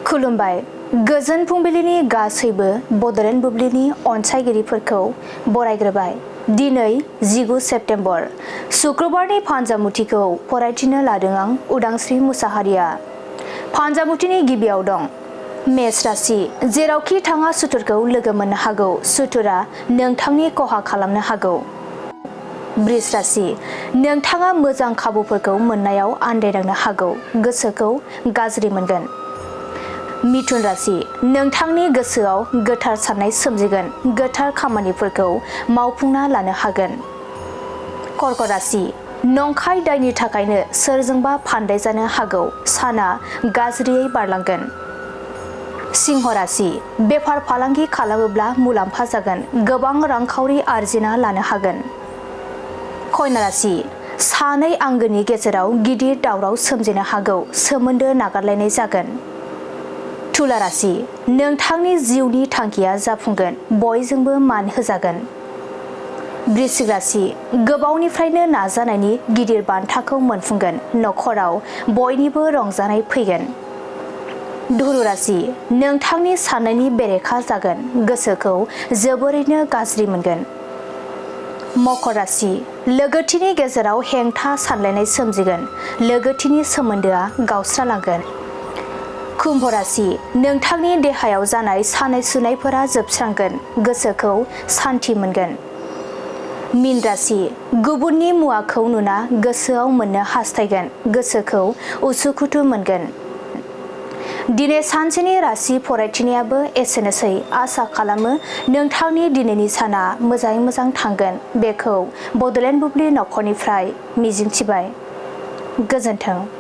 खुलुमबाय गोजोन फुंबिलिनि गासैबो बड'लेण्ड बुब्लिनि अनसायगिरिफोरखौ बरायग्रोबाय। दिनै 19 सेप्तेम्बर शुक्रबारनि फान्जामुथिखौ फरायथिनो लादों आं उदांस्रि मुसाहारिया। फान्जामुथिनि गिबियाव दं मेष राशि। जेरावखि थाङा सुथुरखौ लोगो मोननो हागौ। सुथुरा नोंथांनि खहा खालामनो हागौ। बृष राशि। नोंथाङा मोजां खाबुफोरखौ मोननायाव आन्दायनांनो हागौ। गोसोखौ गाज्रि मोनगोन। मिथुन राशि। नोंथांनि गोसोआव गोथार साननाय सोमजिगोन। गोथार खामानिफोरखौ मावफुंना लानो हागोन। कर्क राशि। नंखाय दायनि थाखायनो सोरजोंबा फान्दाय जानो हागौ। साना गाज्रियै बारलांगोन। सिंह राशि। बेफार फालांगि खालामोब्ला मुलाम्फा जागोन। गोबां रांखावरि आरजिना लानो हागोन। कन्या राशि। सानै आंगोनि गेजेराव गिदिर दावराव सोमजिनो हागौ। सोमोन्दो नागारलायनाय जागोन। तुला राशि। नोंथांनि जिउनि थांखिया जाफुंगोन। बयजोंबो मान होजागोन। वृश्चिक राशि। गोबावनिफ्रायनो नाजानायनि गिदिर बान्थाखौ मोनफुंगोन। नखराव बयनिबो रंजानाय फैगोन। धनु राशि। नोंथांनि साननायनि बेरेखा जागोन। गोसोखौ जोबोरैनो गाज्रि मोनगोन। मकर राशि। लोगोथिनि गेजेराव हेंथा सानलायनाय सोमजिगोन। लोगोथिनि सोमोन्दोआ गावस्रालांगोन। कुम्भ राशि। नोंथांनि देहायाव जानाय सानाय सुनायफोरा जोबस्रांगोन। गोसोखौ सान्थि मोनगोन। मीन राशि। गुबुननि मुवाखौ नुना गोसोआव मोननो हास्थायगोन। गोसोखौ उसुखुथु मोनगोन। दिनै सानसेनि राशि फरायथिनायाबो एसेनोसै। आसा खालामो नोंथांनि दिनैनि साना मोजाङै मोजां थांगोन। बेखौ बड'लेण्ड बुब्लि नखरनिफ्राय मिजिंथिबाय। गोजोन्थों।